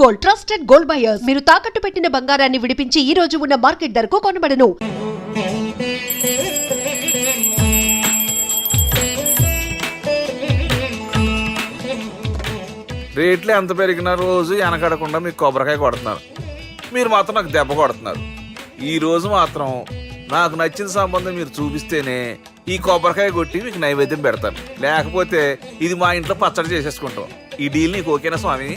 Gold, trusted gold buyers. మీరు తాకట్టు పెట్టిన బంగారాన్ని విడిపించి ఈ రోజు ఉన్న మార్కెట్ ధరకు కొనబడను. రేట్లు ఎంత పెరిగిన రోజు వెనకడకుండా మీకు కొబ్బరికాయ కొడుతున్నారు, మీరు మాత్రం నాకు దెబ్బ కొడుతున్నారు. ఈ రోజు మాత్రం నాకు నచ్చిన సంబంధం మీరు చూపిస్తేనే ఈ కొబ్బరికాయ కొట్టి మీకు నైవేద్యం పెడతాను, లేకపోతే ఇది మా ఇంట్లో పచ్చడి చేసేసుకుంటాం. ఈ డీల్ నీకు ఓకేనా స్వామి?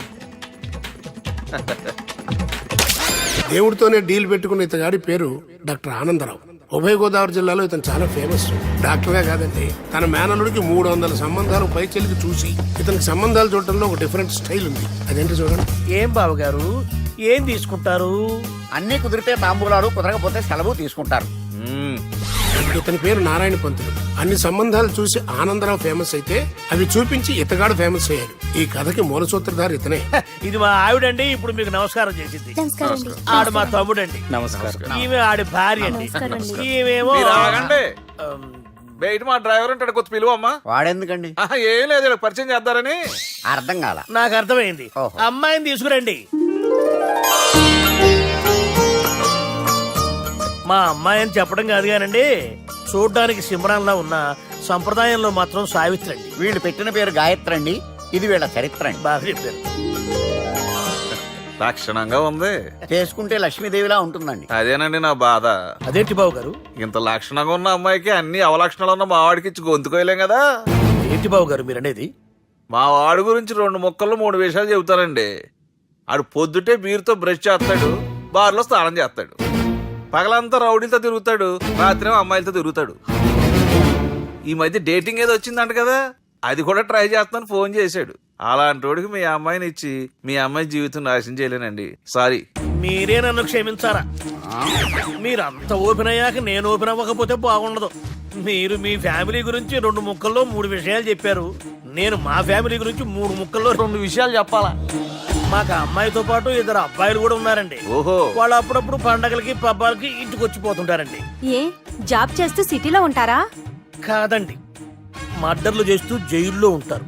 దేవుడితోనే డీల్ పెట్టుకున్న ఇతగాడి పేరు డాక్టర్ ఆనందరావు. ఉభయ గోదావరి జిల్లాలో ఇతను చాలా ఫేమస్. డాక్టర్గా కాదండి, తన మేనల్లుడికి 300 సంబంధాలు పైచెలికి చూసి ఇతనికి సంబంధాలు చూడటంలో ఒక డిఫరెంట్ స్టైల్ ఉంది. అదేంటి చూడండి. ఏం బావగారు, ఏం తీసుకుంటారు? అన్ని కుదిరితే తాంబూలాలు, కుదరకపోతే సెలవు తీసుకుంటారు. ఇతని పేరు నారాయణ పంతులు. అన్ని సంబంధాలు చూసి ఆనందరావు ఫేమస్ అయితే అవి చూపించి ఇతగాడు ఫేమస్ అయ్యాడు. ఈ కథకి మూల సూత్రధారి ఇతనే. ఇది మా ఆవిడండి, ఇప్పుడు మీకు నమస్కారం చేసింది. ఆడు మా తమ్ముడండి. నమస్కారం. ఈమె ఆడి భార్య అండి. ఈమెమో మీరు ఆగండి. బయట మా డ్రైవర్ ఉంటాడు, కొత్త పిలువమ్మా. వాడెందుకండి? ఏం లేదు, పరిచయం చేద్దారని. అర్థం కాల. నాకు అర్థమైంది. అమ్మాయిని తీసుకురండి. మా అమ్మాయి అని చెప్పడం కాదు కానండి, చూడ్డానికి సింహరాన్లా ఉన్న సంప్రదాయంలో మాత్రం సావిత్రి అండి. వీళ్ళు పెట్టిన పేరు గాయత్రి అండి. ఇది వీళ్ళ చరిత్ర అండి. బాగా చెప్పారు. లక్షణంగా ఉంది. చేసుకుంటే లక్ష్మీదేవిలా ఉంటుందండి. అదేనండి నా బాధ. అదేంటి బాబు గారు? ఇంత లక్షణంగా ఉన్న అమ్మాయికి అన్ని అవలక్షణాలు ఉన్న మా వాడికి ఇచ్చి గొంతుకోయలేం కదా. ఏంటి బాబు గారు మీరు అనేది? మా వాడి గురించి 2 ముక్కల్లో 3 విషయాలు చెబుతానండి. ఆడు పొద్దుటే బీరుతో బ్రష్ చేస్తాడు, బార్లో స్నానం చేస్తాడు, పగలంతా రౌడీలతో తిరుగుతాడు, రాత్రి అమ్మాయిలతో తిరుగుతాడు. ఈ మధ్య డేటింగ్ ఏదో వచ్చిందంట కదా, అది కూడా ట్రై చేస్తాను ఫోన్ చేశాడు. అలాంటి వాడికి మీ అమ్మాయిని ఇచ్చి మీ అమ్మాయి జీవితం నాశనం చేయలేనండి. సారీ. మీరే నన్ను క్షమించారా? మీరంత ఓపెన్ అయ్యాక నేను ఓపెన్ అవ్వకపోతే బాగుండదు. మీరు మీ ఫ్యామిలీ గురించి 2 ముక్కల్లో 3 విషయాలు చెప్పారు. నేను మా ఫ్యామిలీ గురించి 3 ముక్కల్లో 2 విషయాలు చెప్పాలా? మాకు అమ్మాయితో పాటు 2 అబ్బాయిలు కూడా ఉన్నారండి. ఓహో. వాళ్ళు అప్పుడప్పుడు పండగలకి పబ్బాలకి ఇంటికి వచ్చిపోతుంటారండి. ఏ జాబ్ చేస్తూ సిటీలో ఉంటారా? కాదండి, మర్డర్లు చేస్తూ జైల్లో ఉంటారు.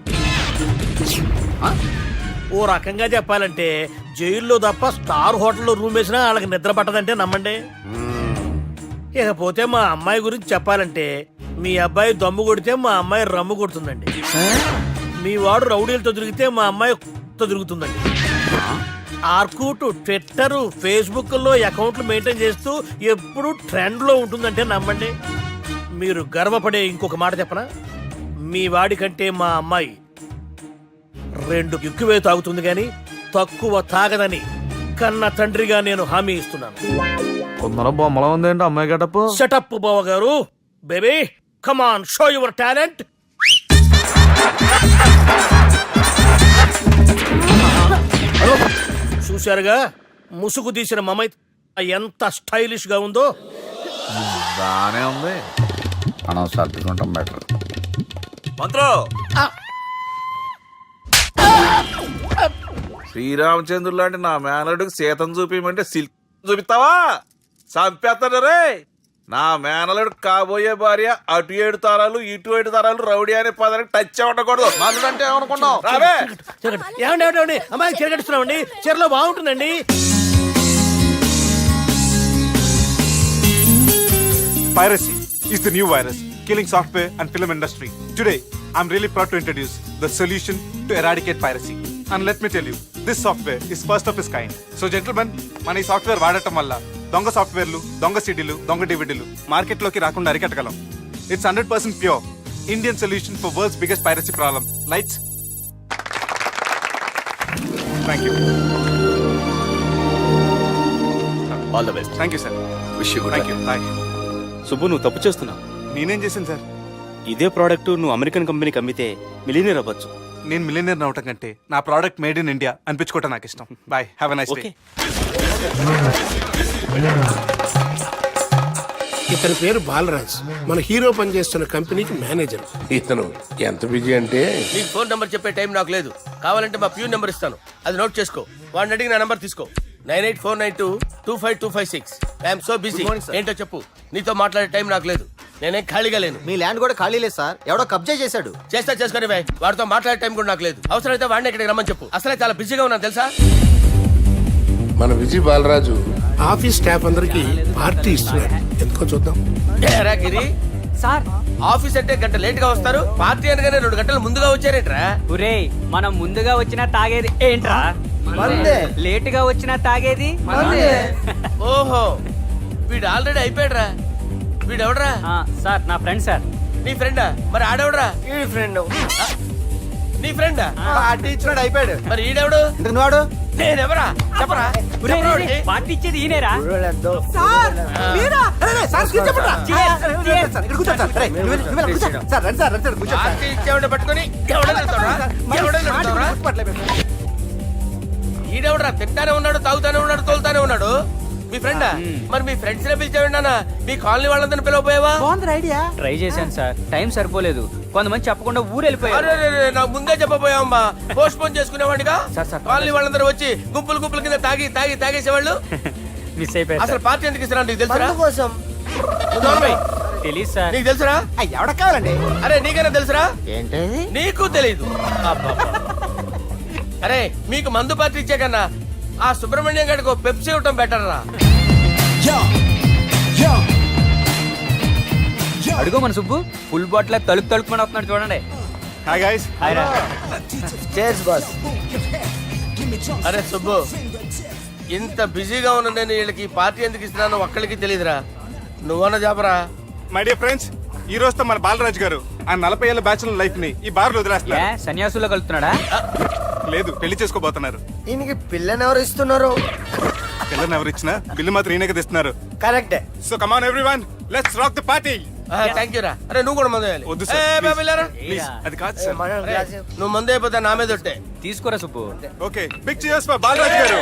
ఓ రకంగా చెప్పాలంటే జైల్లో తప్ప స్టార్ హోటల్లో రూమ్ వేసినా వాళ్ళకి నిద్ర పట్టదంటే నమ్మండి. ఇకపోతే మా అమ్మాయి గురించి చెప్పాలంటే మీ అబ్బాయి దమ్ము కొడితే మా అమ్మాయి రమ్ము కొడుతుందండి. మీ వాడు రౌడీలతో తిరిగితే మా అమ్మాయి తిరుగుతుందండి. ఆర్కుట్, ట్విట్టర్, ఫేస్బుక్ లో అకౌంట్లు మెయింటైన్ చేస్తూ ఎప్పుడు ట్రెండ్ లో ఉంటుందంటే నమ్మండి. మీరు గర్వపడే ఇంకొక మాట చెప్పనా? మీ వాడి కంటే మా అమ్మాయి 2 ఎక్కువే తాగుతుంది గాని తక్కువ తాగదని కన్న తండ్రిగా నేను హామీ ఇస్తున్నాను. కొందరు బొమ్మలా ఉందేంటి అమ్మాయి గడప? సెటప్ బావ గారు. Baby come on, show your talent. చూశారుగా ముసుగు తీసిన మమై ఎంత స్టైలిష్ గా ఉందో. బానే ఉంది. మనం సర్దుకుంటాం బెటర్. మంత్రో, శ్రీరామచంద్రుడు లాంటి నా మేనలుడికి సీతను చూపించమంటే సిల్క్ చూపిస్తావా? చంపేస్తాడు రే. నా మేనలుడు కాబోయే భార్య అటు 7 తరాలు ఇటు 7 తరాలు రౌడీ అనే పదానికి టచ్ ఉండకూడదు. మందుడంటే ఏమనుకున్నావు? రావే. ఏమండి అమ్మాయి చెరగట్టుస్తున్నామండి, చీరలో బాగుంటుందండి. Piracy is the new virus killing software and film industry. Today, I'm really proud to introduce the solution to eradicate piracy. And let me tell you, this software is first of its kind. So gentlemen, మన ఈ software వాడటం వల్ల దొంగ సాఫ్ట్వేర్లు, దొంగ సీడీలు, దొంగ డివిడీలు మార్కెట్లోకి రాకుండా అరికట్టగలం. It's 100% pure Indian solution for world's biggest piracy problem. Lights. Thank you. All the best. Thank you, sir. Wish you good Thank you. Bye. Subbu, నువ్వు తప్పు చేస్తున్నావు. నేనేం చేశాను సార్? ఇదే ప్రోడక్ట్ నువ్వు అమెరికన్ కంపెనీకి అమ్మితే మిలియనీర్ అవ్వచ్చు. నేను మిలియనర్ అవటం కంటే నా ప్రోడక్ట్ మేడ్ ఇన్ ఇండియా అనిపించుకోవటం నాకు ఇష్టం. Bye, have a nice day. ఇతని పేరు బాలరాజ్. మన హీరో పనిచేస్తున్న కంపెనీకి మేనేజర్. ఇతను ఎంత బిజీ అంటే నీకు ఫోన్ నంబర్ చెప్పే టైం నాకు లేదు. కావాలంటే మా ప్యూన్ నెంబర్ ఇస్తాను, అది నోట్ చేసుకో. వాడిని అడిగి నా నంబర్ తీసుకో. 9849225256. I'm so busy. ఏంటో చెప్పు. నీతో మాట్లాడే టైం నాకు లేదు. నేనేం ఖాళీగా లేను. మీ ల్యాండ్ కూడా ఖాళీ లేదు సార్, ఎవడో కబ్జా చేశాడు. చేస్తా చేసుకుని బాయ్, వాడితో మాట్లాడే టైం కూడా నాకు లేదు. అవసరమైతే వాడిని ఇక్కడికి రమ్మని చెప్పు. అసలే చాలా బిజీగా ఉన్నాను తెలుసా. మన విజయ్ బాలరాజు ఆఫీస్ స్టాఫ్ అందరికి పార్టీ ఇస్తున్నారు, ఎందుకో చూద్దాం. ఏరా గిరి, సార్ ఆఫీస్ అంటే గంట లేట్ గా వస్తారు, పార్టీ అనగానే 2 గంటలు ముందుగా వచ్చారేంట్రా? ఒరే మనం ముందుగా వచ్చినా తాగేది ఏంట్రా? లేటుగా వచ్చినా తాగేది. ఓహో, వీడు ఆల్రెడీ అయిపోయాడురా. వీడెవడరా? సార్ నా ఫ్రెండ్ సార్. నీ ఫ్రెండా? మరి ఆడెవడరా? ఫ్రెండ్ నీ ఫ్రెండా? పార్టీ ఇచ్చినాడు, అయిపోయాడు. మరి ఈడెవడు? వాడు నేనెవరా చెప్పరా? చెప్పరా వాడికి? పార్టీ ఇచ్చేది ఈయనేరా? పార్టీ ఇచ్చేవాడిని పట్టుకొని ఎవడని అడుగుతావురా? ఎవడని అడుగుతావురా? ఈడెవడరా? తింటానే ఉన్నాడు, తాగుతానే ఉన్నాడు, తోలుతానే ఉన్నాడు. మీ ఫ్రెండా? మరి మీ ఫ్రెండ్స్ నే పిలిచావిన్నా? మీ కాలనీ వాళ్ళందరినీ పిలవపోయావా? ట్రై చేశాను సార్, టైం సరిపోలేదు. కొంతమంది చెప్పకుండా ఊరు వెళ్ళిపోయారు. అరే నాకు ముందే చెప్పపోయావమ్మా, పోస్ట్ పోన్ చేసుకునేవాడిగా. సార్. కాలనీ వాళ్ళందరూ వచ్చి గుంపులు గుంపుల కింద తాగేసేవాళ్ళు. మిస్ అయిపోయారు అసలు సార్. పార్టీ ఎందుకు ఇస్తున్నా నీకు తెలుసురా? కోసం తెలీదు సార్. నీకు తెలుసురా? ఎవడ కావాలండి? అరే నీకైనా తెలుసురా? ఏంటి నీకు తెలీదు. అరే మీకు మందు పార్టీ ఇచ్చే కన్నా ఆ సుబ్రహ్మణ్యం గారికి పెప్సీ ఇవ్వటం బెటర్ రా. అడుగు మన సుబ్బు ఫుల్ బాటిల్ తలుపుమని వస్తున్నాడు చూడండి. Hi guys. అరే సుబ్బు, ఇంత బిజీగా ఉన్న నేను వీళ్ళకి ఈ పార్టీ ఎందుకు ఇస్తున్నానో ఒక్కడికి తెలియదురా. నువ్వన్న చెప్పరా? మై డియర్ ఫ్రెండ్స్, ఈ రోజుతో మన బాలరాజు గారు ఆ 40 ఏళ్ల బ్యాచులర్ లైఫ్ ని ఈ బార్ లో వదిలేస్తున్నారు. సన్యాసుల్లో కలుతున్నాడా? లేదు, పెళ్లి చేసుకోబోతున్నారు. దీనికి పిల్లని ఎవరు ఇస్తున్నారు? పిల్లని ఎవరు ఇచ్చినా బిల్లు మాత్రం ఈయనకే తెస్తున్నారు. కరెక్టే. So come on everyone, let's rock the party. Thank you రా. అరే నువ్వు కూడా మందు వేయాలి. వద్దు సార్, ఏ, బాబు, వెళ్ళారా? ప్లీజ్. అది కాదు సార్. నువ్వు మందు అయిపోతే నా మీద ఒట్టే. తీసుకోరా Subbu. Okay, big cheers for Balaraju గారు.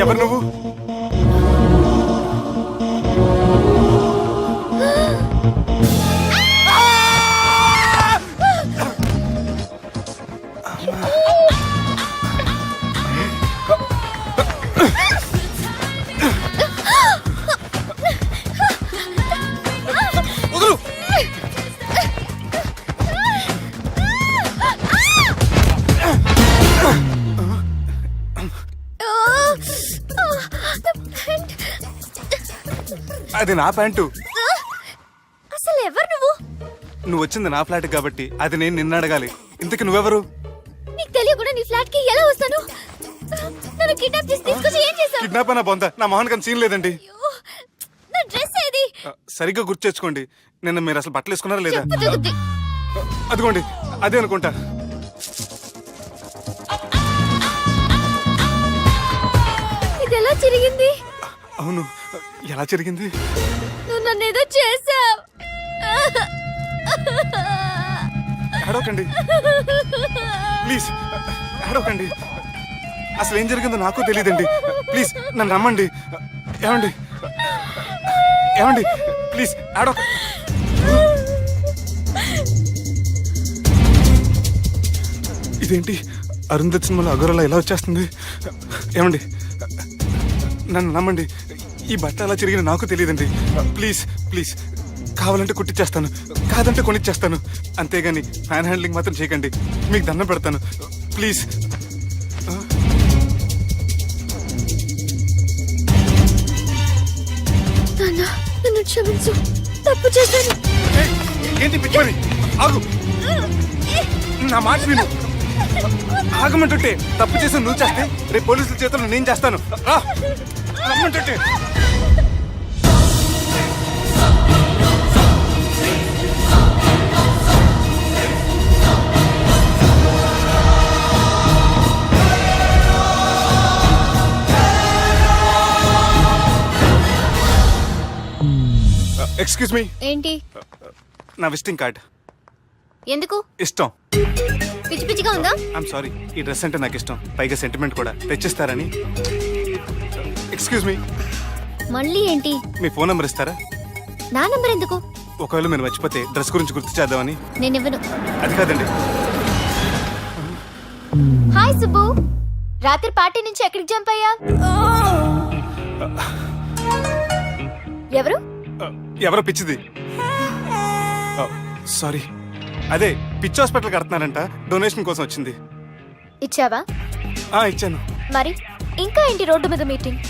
ఎవరు నువ్వు? అది నా ప్యాంటు. అసలు ఎవరు నువ్వు? నువ్వు వచ్చింది నా ఫ్లాట్ కాబట్టి అది నేను నిన్ను అడగాలి. ఇంతకు నువ్వెవరు? నీకు తెలియకుండా నీ ఫ్లాట్ కి ఎలా వస్తాను? నన్ను కిడ్నాప్ చేసి తీసుకొచ్చి ఏం చేశావు? కిడ్నాప్ అయినా బొంద, నా మొహన్ కన్నా సీన్ లేదండి. నా డ్రెస్ ఏది? సరిగ్గా గుర్తు తెచ్చుకోండి. నిన్న మీరు అసలు బట్టలు వేసుకున్నారా లేదా? చెప్పు తగ్గుద్ది. అదిగోండి, అదే అనుకుంటా. ఇది ఎలా జరిగింది? అవును, ఎలా జరిగింది? నువ్వు నన్ను ఏదో చేసావు. అడవకండి ప్లీజ్, అడవకండి. అసలు ఏం జరిగిందో నాకు తెలియదండి. ప్లీజ్ నన్ను నమ్మండి. ఏమండి ఏమండి ప్లీజ్ అడవ. ఇదేంటి అరుంధతి సినిమాలో అగోరలా ఎలా వచ్చేస్తుంది? ఏమండి నన్ను నమ్మండి, ఈ బట్ట అలా చిరిగిన నాకు తెలియదండి. ప్లీజ్ ప్లీజ్, కావాలంటే కుట్టిచ్చేస్తాను, కాదంటే కొనిచ్చేస్తాను. అంతేగాని హ్యాండ్ హ్యాండ్లింగ్ మాత్రం చేయకండి, మీకు దండం పెడతాను ప్లీజ్. నన్ను క్షమించు, తప్పు చేశాను. ఏంటి పిచ్చిపని? ఆగు, నా మాట విను. ఆగమంటుంటే తప్పు చేసి నువ్వు చేస్తే రేపు పోలీసుల చేతుల్లో నేను చేస్తాను. రమ్మంటుంటే ఎక్స్క్యూజ్ మీ, ఏంటి? నా విజిటింగ్ కార్డ్. ఎందుకు? ఇష్టం. పిచ్చి పిచ్చిగా ఉందా? ఐఎమ్ సారీ, ఈ డ్రెస్ అంటే నాకు ఇష్టం, పైగా సెంటిమెంట్ కూడా. తెచ్చిస్తారని. ఎక్స్క్యూజ్ మీ, మళ్ళీ ఏంటి? మీ ఫోన్ నెంబర్ ఇస్తారా? నా నంబర్ ఎందుకు? ఒకవేళ మీరు మర్చిపోతే డ్రెస్ గురించి గుర్తు చేద్దామని. నేను ఇవ్వను. అది కాదండి. హాయ్ సుబ్బు, రాత్రి పార్టీ నుంచి ఎక్కడికి జంప్ అయ్యా? ఎవరు? ఎవరో పిచ్చిది. సారీ, అదే పిచ్చి హాస్పిటల్ కడుతున్నారంట, డొనేషన్ కోసం వచ్చింది. ఇచ్చావా? ఇచ్చాను. మరి ఇంకా ఏంటి రోడ్డు మీద మీటింగ్?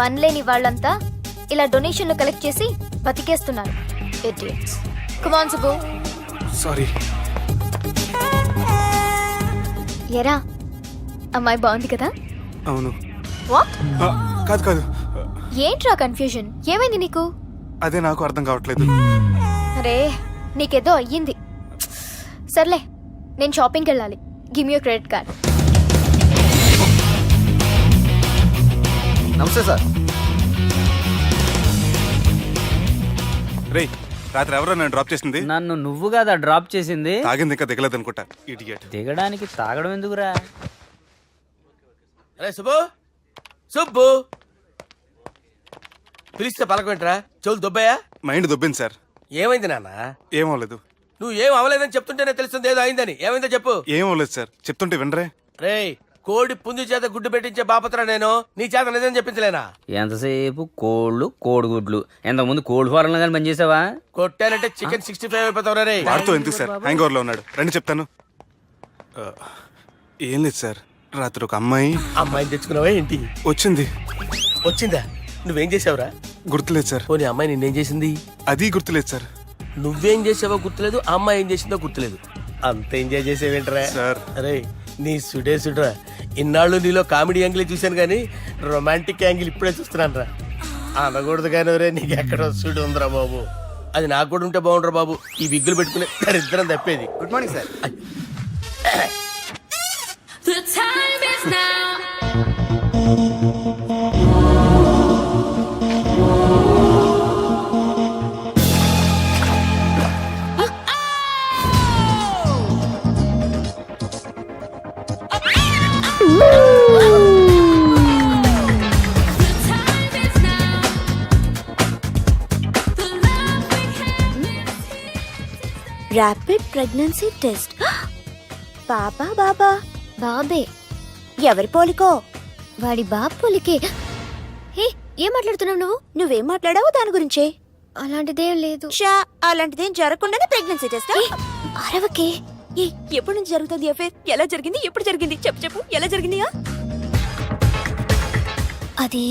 పనిలేని వాళ్ళంతా ఇలా డొనేషన్లు కలెక్ట్ చేసి బతికేస్తున్నారు. Idiots. Come on, Subbu. Sorry. ఎరా, అమ్మాయి బాగుంది కదా? అవును. వాట్? కాదు కాదు, ఏంట్రా కన్ఫ్యూజన్? ఏమైంది నీకు? అదే నాకు అర్థం కావట్లేదు. అరే, నీకేదో అయ్యింది. సర్లే, నేను షాపింగ్కి వెళ్ళాలి. Give me your credit card. నమస్తే సార్. రేయ్, రాత్రి ఎవరో నన్ను డ్రాప్ చేసింది? నన్ను నువ్వు కదా డ్రాప్ చేసింది. తాగింది ఇంకా దిగలేదు అనుకుంటా. ఇడియట్. దిగడానికి తాగడం ఎందుకురా? అరే సుబ్బు, సుబ్బు పిలిస్తే పలకమేంట్రా? చెవులు దొబ్బయా? Mind దొబ్బింది sir. ఏమైంది నాన్న? ఏమవలేదు. నువ్వు ఏం అవలేదని చెప్తుంటేనే తెలుస్తుంది ఏదో అయిందని. ఏమైందో చెప్పు. ఏమవలేదు సార్, చెప్తుంటే వినరే. రేయ్, కోడి పుంజు చేత గుడ్డు పెట్టించే బాపత్ర నేను. నీ చేత నిజం చెప్పించలేనా? ఎంతసేపు కోళ్ళు కోడిగుడ్లు. ఎంతకుముందు కోల్డ్ ఫారంలో కానీ పనిచేసావా? కొట్టానంటే చికెన్ 65 అయిపోతావు రే. వాడితో ఎందుకు సార్, హ్యాంగ్ ఓవర్ లో ఉన్నాడు. రండి చెప్తాను. ఏం లేదు సార్, రాత్రి ఒక అమ్మాయిని తెచ్చుకున్నావా ఏంటి? వచ్చింది. వచ్చిందా? నువ్వేం చేసావురా? గుర్తులేదు సార్. పోనీ అమ్మాయి నిన్నేం చేసింది? అది గుర్తులేదు సార్. నువ్వేం చేసావో గుర్తులేదు, ఆ అమ్మాయి ఏం చేసిందో గుర్తులేదు. అంత ఎంజాయ్ చేసేవేంట్రా సార్? అరే నీ సుడే సుడ్రా. ఇన్నాళ్ళు నీలో కామెడీ యాంగిల్ చూశాను కానీ రొమాంటిక్ యాంగిల్ ఇప్పుడే చూస్తున్నాను రా. అనకూడదు కానీ రే, నీకు ఎక్కడ సుడు ఉందిరా బాబు. అది నాకు కూడా ఉంటే బాగుండ్రా బాబు. ఈ విగ్గులు పెట్టుకునే ఇద్దరం తప్పేది. Good morning sir. Rapid pregnancy test. బాబా బాబే. ఎవరి పోలికో? వాడి బాబు పోలికే. హే, ఏం మాట్లాడుతున్నావు నువ్వు? నువ్వేం మాట్లాడావు దాని గురించే? అలాంటిదేం లేదు. అలాంటిదేం జరగకుండానే ప్రెగ్నెన్సీ టెస్ట్? అరవకే. ఎప్పటి నుంచి జరుగుతుంది అఫేర్? ఎలా జరిగింది? ఎప్పుడు జరిగింది? చెప్పు చెప్పు, ఎలా జరిగింది? అది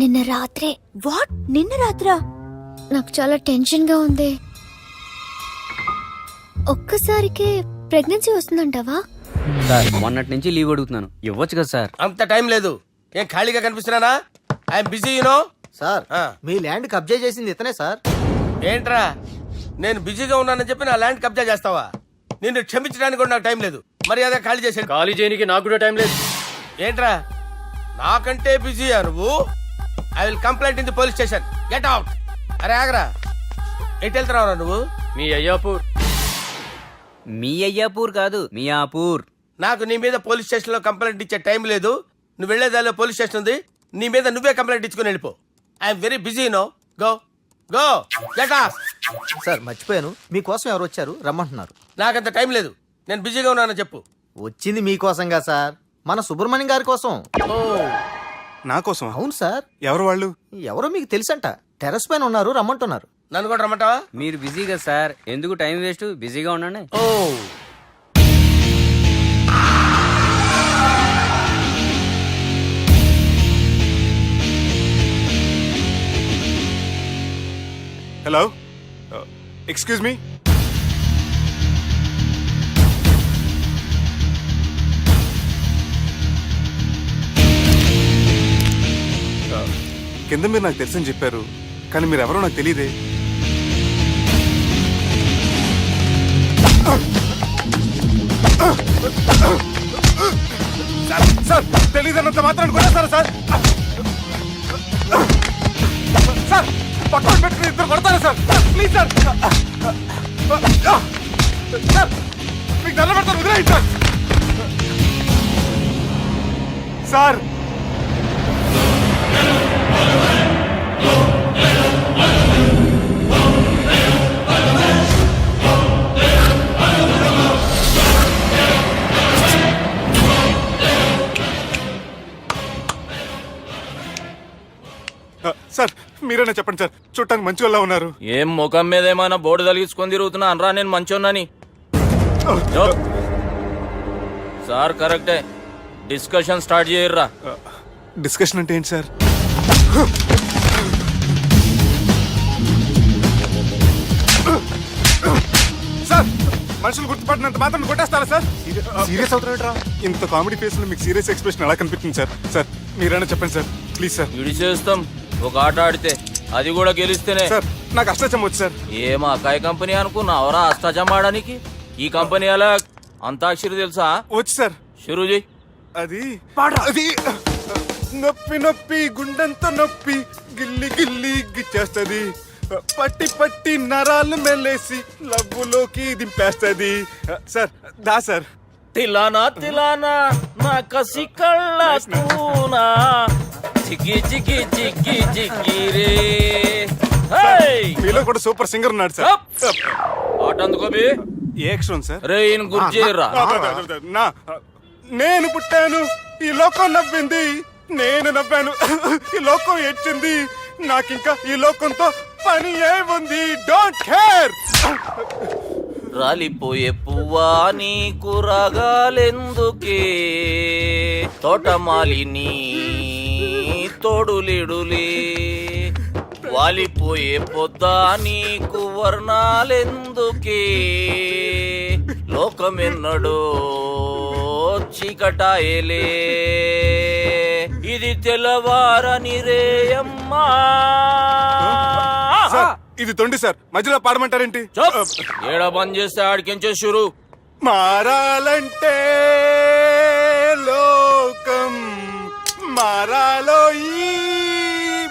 నిన్న రాత్రే. వాట్? నిన్న రాత్రా? నాకు చాలా టెన్షన్ గా ఉంది. ఒక్కసారికే ప్రెగ్నెన్సీ వస్తుందంటావా? సార్, మొన్నటి నుంచి లీవ్ అడుగుతున్నాను, ఇవ్వచ్చు కదా సార్? అంత టైం లేదు. ఏం ఖాళీగా కనిపిస్తున్నానా? I'm busy you know. సార్, మీ ల్యాండ్ కబ్జా చేసింది ఇతనే సార్. ఏంట్రా, నేను బిజీగా ఉన్నానని చెప్పి నా ల్యాండ్ కబ్జా చేస్తావా? నిన్ను క్షమించడానికి కూడా నాకు టైం లేదు. మరి అదే ఖాళీ చేసి. ఖాళీ చేయడానికి నాకు కూడా టైం లేదు. ఏంట్రా, నాకంటే బిజీయా నువ్వు? I will complaint in the police station. Get out. అరే ఆగరా, ఎటు వెళ్తున్నావురా నువ్వు? మీ అయ్యాపూర్. మీ అయ్యాపూర్ కాదు, మియాపూర్. నాకు నీ మీద పోలీస్ స్టేషన్ లో కంప్లైంట్ ఇచ్చే టైం లేదు. నువ్వు వెళ్లేదాలో పోలీస్ స్టేషన్ ఉంది. నీ మీద నువ్వే కంప్లైంట్ ఇచ్చుకుని వెళ్ళిపో. I'm very busy no. Go go get off. Sir, మర్చిపోయాను, మీకోసం ఎవరు వచ్చారు, రమ్మంటున్నారు. నాకంత టైం లేదు, నేను బిజీగా ఉన్నానని చెప్పు. వచ్చింది మీకోసంగా సార్, మన సుబ్రహ్మణ్యం గారి కోసం. ఓ, నా కోసం? అవును సార్. ఎవరు వాళ్ళు? ఎవరో మీకు తెలుసంట, టెర్రస్ పైన ఉన్నారు, రమ్మంటున్నారు. నన్ను కూడా రమ్మంటావా? మీరు బిజీ కదా సార్, ఎందుకు టైం వేస్ట్, బిజీగా ఉండండి. ఓ, హలో, ఎక్స్క్యూజ్ మీ. కింద మీరు నాకు తెలుసని చెప్పారు, కానీ మీరు ఎవరో నాకు తెలియదే. సార్, తెలియదన్నంత మాత్రం కొనేస్తారా సార్? సార్ పక్కన పెట్టుకుని ఇద్దరు కొడతారా సార్? Please sir. సార్ మీకు దండం పెడతాను, వదిలేయండి సార్. సార్ సార్ మీరైనా చెప్పండి సార్, చూడటానికి మంచి వాళ్ళ ఉన్నారు. ఏం ముఖం మీద ఏమైనా బోర్డు తలిగించుకొని తిరుగుతున్నా అనరా నేను మంచోన్నాని? సార్ కరెక్టే, డిస్కషన్ స్టార్ట్ చేయర్రా. డిస్కషన్ అంటే ఏంటి సార్? సార్ మనుషులు గుర్తుపడినంత మాత్రం కొట్టేస్తారా సార్? సీరియస్ అవుతారా? ఇంత కామెడీ ఫేస్ లో మీకు సీరియస్ ఎక్స్ప్రెషన్ ఎలా కనిపిస్తుంది సార్? సార్ మీరైనా చెప్పండి సార్, ప్లీజ్ సార్. చేస్తాం ఒక ఆట ఆడితే, అది కూడా గెలిస్తేనే. సార్ నాకు అష్టచం వచ్చు సార్. ఏం అకాయ కంపెనీ అనుకున్నావరా అష్టాచం ఆడడానికి? ఈ కంపెనీ అలా అంతాక్షరి తెలుసా? వచ్చు సార్. షురూజీ. అది అది నొప్పి నొప్పి గుండెంత నొప్పి గిల్లి గిల్లి గిచ్చేస్తది, పట్టి పట్టి నరాలు మెల్లేసి లవ్వులోకి దింపేస్తది. సార్ దా సార్. తిలానా తిలానా నా కసి కళ్ళ కూనా జిగ్గి జిగ్గి జిగ్గి జిగ్గి రే. మీలో కూడా సూపర్ సింగర్ ఉన్నాడు సార్. ఆట అందుకోబి ఏ అక్షరం సార్? రే ఈయన గుర్తు చేయరా. నా నేను పుట్టాను, ఈ లోకం నవ్వింది, నేను నవ్వాను, ఈ లోకం ఏడ్చింది, నాకింకా ఈ లోకంతో పని ఏముంది? Don't care. రాలిపోయే పువ్వా నీకు రాగాలెందుకే, తోటమాలిని తోడులిడులే, వాలిపోయే పొద్దా నీకు వర్ణాలెందుకే, లోకమెన్నడో చీకటాయలే, ఇది తెల్లవారని రేయమ్మా. ఇది తొండి సార్, మధ్యలో పాడమంటారేంటి? ఏడా బంద్ చేస్తే ఆడికించే షురు. మారాలంటే లోకం మారాలో ఈ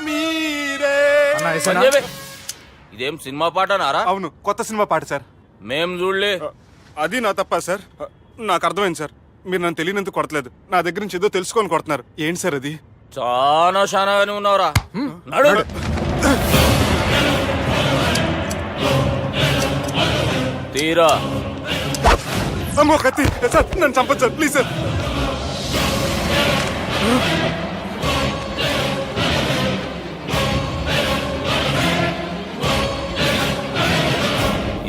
మీరే. ఇదేం సినిమా పాట నారా? అవును, కొత్త సినిమా పాట సార్. మేం చూడలే. అది నా తప్ప సార్? నాకు అర్థమైంది సార్, మీరు నన్ను తెలియనందుకు కొడతలేదు, నా దగ్గర నుంచి ఏదో తెలుసుకొని కొడుతున్నారు. ఏంటి సార్ అది? చాలా శానాగానే ఉన్నావురా. నడు. తీరా. అమ్మో కత్తి సార్, నన్ను చంపదు సార్, ప్లీజ్ సార్.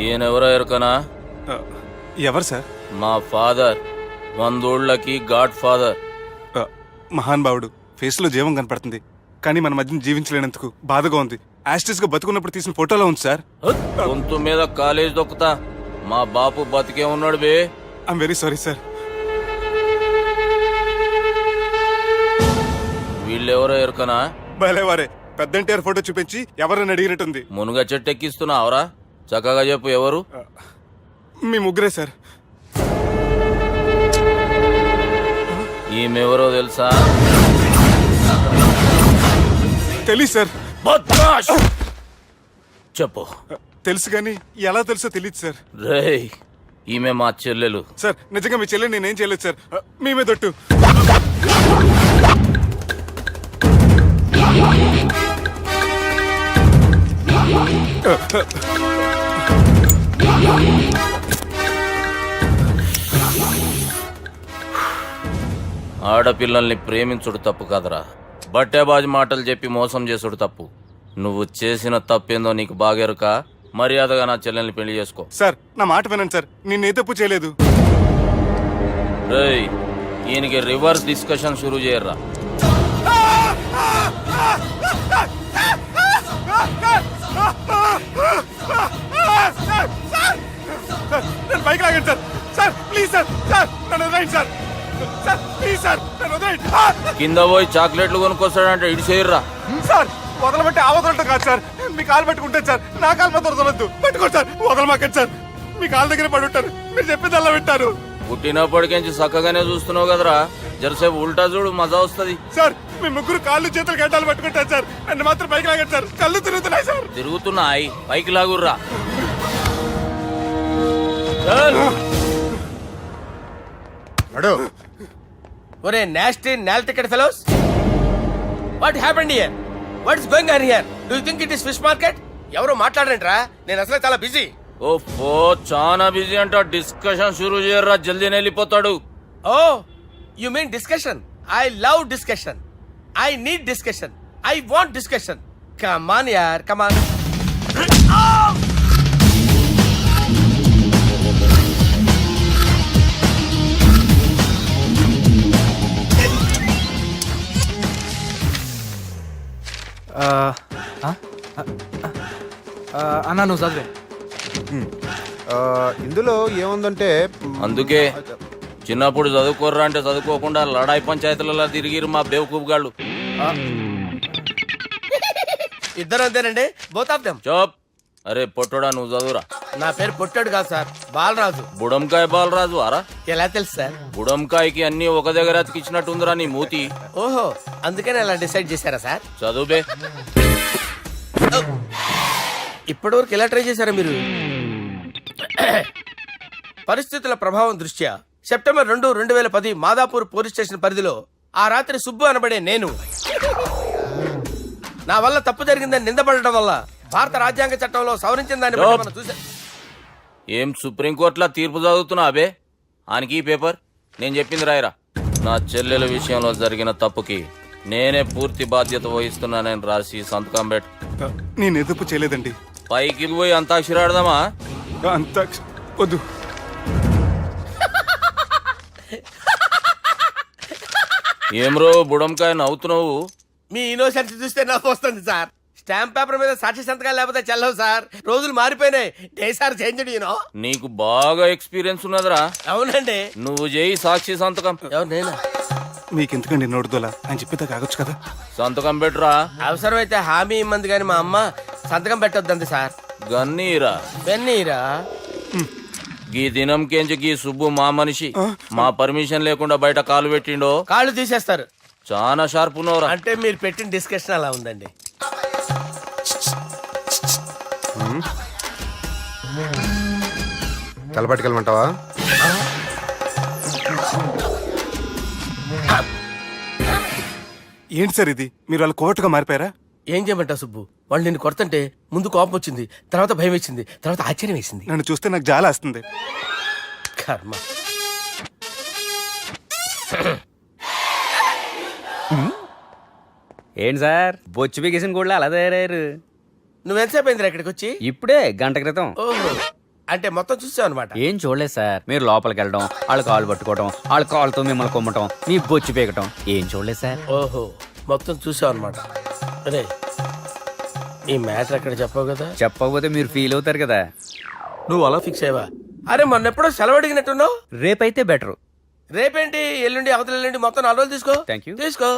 ఈయనెవరో ఎరకనా? ఎవరు సార్? మా ఫాదర్, 100 గాడ్ ఫాదర్. మహాన్ భావుడు, ఫేస్ లో జీవం కనపడుతుంది, కానీ మన మధ్యన జీవించలేనందుకు బాధగా ఉంది. యాస్టిస్ గా బతుకున్నప్పుడు తీసిన ఫోటోలో ఉంది సార్. గొంతు మీద కాలేజ్ దొక్కుతా, మా బాపు బతికే ఉన్నాడు బే. I'm very sorry sir. వీళ్ళెవరో ఎరకనా? భలేవారే, పెద్ద ఎన్టీఆర్ ఫోటో చూపించి ఎవరని అడిగినట్టుంది. మునుగ చెట్టు ఎక్కిస్తున్నావురా? చక్కగా చెప్పు ఎవరు? మీ ముగ్గురే సార్. ఈమెవరో తెలుసా? తెలీదు సార్. చెప్పు. తెలుసు కానీ ఎలా తెలుసో తెలియదు సార్. రేయ్, ఈమె మా చెల్లెలు. సార్ నిజంగా మీ చెల్లెని నేనేం చేయలేదు సార్, మీ మీద ఒట్టు. ఆడపిల్లల్ని ప్రేమించుడు తప్పు కాదురా, బట్టేబాజు మాటలు చెప్పి మోసం చేసుడు తప్పు. నువ్వు చేసిన తప్పేందో నీకు బాగెరుక. మర్యాదగా నా చెల్లెల్ని పెళ్లి చేసుకో. సార్ నా మాట వినండి సార్, నేనే తప్పు చేయలేదు. రేయ్, ఈయనకి రివర్స్ డిస్కషన్ షురూ చేయర్రా. నేను బైక్ లాగండి sir. Sir please sir, sir నన్ను వదిలేయండి సార్. సార్ ప్లీజ్ సార్, నన్ను వదిలేయండి. కింద పోయి చాక్లెట్లు కొనుక్కొస్తాడంటే ఇటు చేయర్రా. సార్ వదలమంటే ఆ వదలటం కాదు సార్, మీ కాలు పట్టుకుంటాను సార్, నా కాలు మాత్రం వదలొద్దు. పట్టుకోండి సార్, వదలమాకండి సార్, మీ కాలు దగ్గర పడి ఉంటారు, మీరు చెప్పింది అలా వింటారు. పుట్టినప్పటికేంచి చక్కగానే చూస్తున్నావు కదరా, జరసేపు ఉల్టా చూడు, మజా వస్తుంది. సార్ మీ ముగ్గురు కాళ్ళు చేతులు గడ్డాలు పట్టుకుంటారు సార్. నన్ను మాత్రం పైకి లాగండి సార్. కళ్ళు తిరుగుతున్నాయి సార్. తిరుగుతున్నాయి, పైకి లాగుర్రా. ఒరే నాస్టీ నాల్ ticket fellows, what happened here? What is going on here? Do you think it is fish market? ఎవరు మాట్లాడండిరా, నేను అసలే చాలా బిజీ. ఓఫో చాలా బిజీ అంట. డిస్కషన్ షురూ చేయరా, జల్దీ వెళ్ళిపోతాడు. Oh you mean discussion? I love discussion. I need discussion. I want discussion. Come on యార్, కమ్ ఆన్. అన్నా నువ్వు చదివే. ఇందులో ఏముందంటే అందుకే చిన్నప్పుడు చదువుకోర్రా అంటే చదువుకోకుండా లడాయి పంచాయతీలలో తిరిగిరు మా బేవకూపు గాళ్ళు. ఇద్దరు అంతేనండి, బోత్ ఆఫ్ దెమ్. చోప్. అరే పొట్టోడా, నువ్వు చదువురా. నా పేరు పొట్టాడు కాదు సార్, బాలరాజు. బుడంకాయ బాలరాజు అరా? ఎలా తెలుసు సార్? బుడంకాయకి అన్ని ఒక దగ్గర అతికిచ్చినట్టుందిరా నీ మూతి. ఓహో, అందుకని అలా డిసైడ్ చేశారా సార్? చదువుబే. ఇప్పటి వరకు ఎలా ట్రై చేశారా మీరు? పరిస్థితుల ప్రభావం దృష్ట్యా సెప్టెంబర్ 2, 2010 మాదాపూర్ పోలీస్ స్టేషన్ పరిధిలో ఆ రాత్రి సుబ్బు అనబడే నేను నా వల్ల తప్పు జరిగిందని నిందపడటం వల్ల భారత రాజ్యాంగ చట్టంలో సవరించిన దాన్ని బట్టి మనం చూసా. ఏం సుప్రీంకోర్టులో తీర్పు చదువుతున్నా అబే? ఆనికి ఈ పేపర్ నేను చెప్పింది రాయరా. నా చెల్లెల విషయంలో జరిగిన తప్పుకి నేనే పూర్తి బాధ్యత వహిస్తున్నానని రాసి సంతకం పెట్టు. నేను ఎదుపు చేయలేదండి. పైకి పోయి అంతాక్షరి ఆడదామా? అంత వద్దు. ఏమ్రో బుడంకాయ నవ్వుతున్నావు? మీ ఇన్నోసెన్స్ చూస్తే నవ్వు వస్తుంది సార్. స్టాంప్ పేపర్ మీద సాక్షి సంతకాలు లేకపోతే చెల్లవు సార్. రోజులు మారిపోయినాయి. Day sir change. నీకు బాగా ఎక్స్పీరియన్స్ ఉన్నదిరా. అవునండి. నువ్వు చేయి సాక్షి సంతకం. ఎవరు నేనా? మీకెందుకండి నోడుదోలా అని చెప్పి కాగొచ్చు కదా. సంతకం పెట్టురా. అవసరమైతే హామీ ఇమ్మంది కానీ మా అమ్మ సంతకం పెట్టొద్దంది సార్. గన్నీరా బెన్నీరా. గీ దినం కేంచి గీ సుబ్బు మా మనిషి. మా పర్మిషన్ లేకుండా బయట కాలు పెట్టిండో కాళ్ళు తీసేస్తారు. చాలా షార్ప్ ఉన్నవరా. అంటే మీరు పెట్టిన డిస్కషన్ అలా ఉందండి. తలపట్టుకెళ్ళమంటావా? ఏంటి సార్ ఇది? మీరు వాళ్ళు కోర్టుగా మారిపోయారా? ఏం చేయమంటావు సుబ్బు? వాళ్ళు నిన్ను కొడుతుంటే ముందు కోపం వచ్చింది, తర్వాత భయం వేసింది, తర్వాత ఆశ్చర్యం వేసింది. నన్ను చూస్తే నాకు జాలి వస్తుంది. కర్మ. ఏంటి సార్ బొచ్చు బిగేసిన కూడా అలా తయారయ్యారు? నువ్వెంతసేపు అయిందిరా ఇక్కడికి వచ్చి? ఇప్పుడే గంట క్రితం. ఓహో, అంటే మొత్తం చూసావు అనమాట. ఏం చూడలేదు సార్. మీరు లోపలికి వెళ్ళడం, వాళ్ళ కాళ్ళు పట్టుకోవడం, వాళ్ళ కాళ్ళతో మిమ్మల్ని కొమ్మటం, మీ బొచ్చు పీకటం ఏం చూడలేదు సార్. ఓహో, మొత్తం చూసావు అనమాట. అరే ఈ మ్యాటర్ అక్కడ చెప్పావు కదా. చెప్పకపోతే మీరు ఫీల్ అవుతారు కదా. నువ్వు అలా ఫిక్స్ అయ్యవా? అరే మొన్నెప్పుడో సెలవు అడిగినట్టున్నావు. రేపైతే బెటరు. రేపేంటి, ఎల్లుండి, అవతల ఎల్లుండి, మొత్తం 4 రోజులు తీసుకో. Thank you. తీసుకో.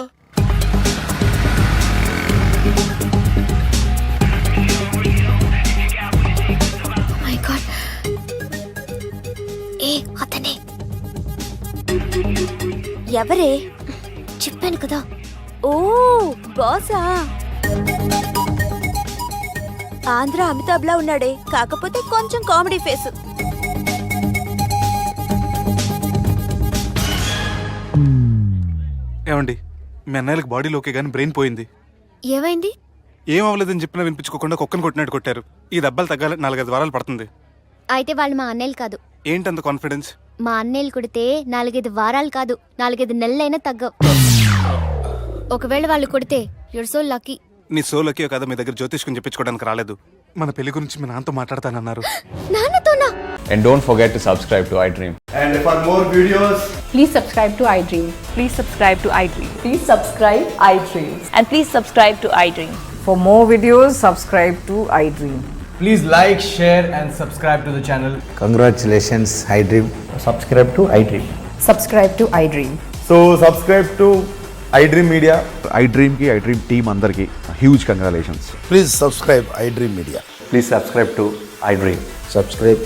మై గాడ్, ఏ అతనే ఎవరే? చెప్పాను కదా. ఓ బాసా. ఆంధ్ర అమితాబ్ లా ఉన్నాడే, కాకపోతే కొంచెం కామెడీ ఫేస్. ఏమండి, మీ అన్నయ్యలకు బాడీలోకే కానీ బ్రెయిన్ పోయింది. ఏమైంది? ఏం అవ్వలేదని చెప్పినా వినిపించుకోకుండా కుక్కను కొట్టినట్టు కొట్టారు. ఈ దెబ్బలు తగ్గాలి 4-5 వారాలు పడుతుంది. అయితే వాళ్ళు మా అన్నయ్యలు కాదు. ఏంటంత కాన్ఫిడెన్స్? మా అన్నయ్యలు కొడితే 4-5 వారాలు కాదు, 4-5 నెలలైనా తగ్గవు. ఒకవేళ వాళ్ళు కొడితే యూర్ సో లక్కీ. నీ సోలోకి కదా మీ దగ్గర జ్యోతిష్కం చెప్పించుకోవడానికి రాలేదు. మన పెళ్లి గురించి మీ నాన్నతో మాట్లాడతానన్నారు. నాన్నతోనా? And don't forget to subscribe to iDream. And for more videos, please subscribe to iDream. Please subscribe to iDream. Please subscribe iDream. And please subscribe to iDream. For more videos, subscribe to iDream. Please like, share and subscribe to the channel. congratulations, iDream. Subscribe to iDream. Subscribe to iDream. So subscribe to iDream Media. iDream ki iDream team andarki huge congratulations. Please subscribe iDream Media. Please subscribe to iDream. Subscribe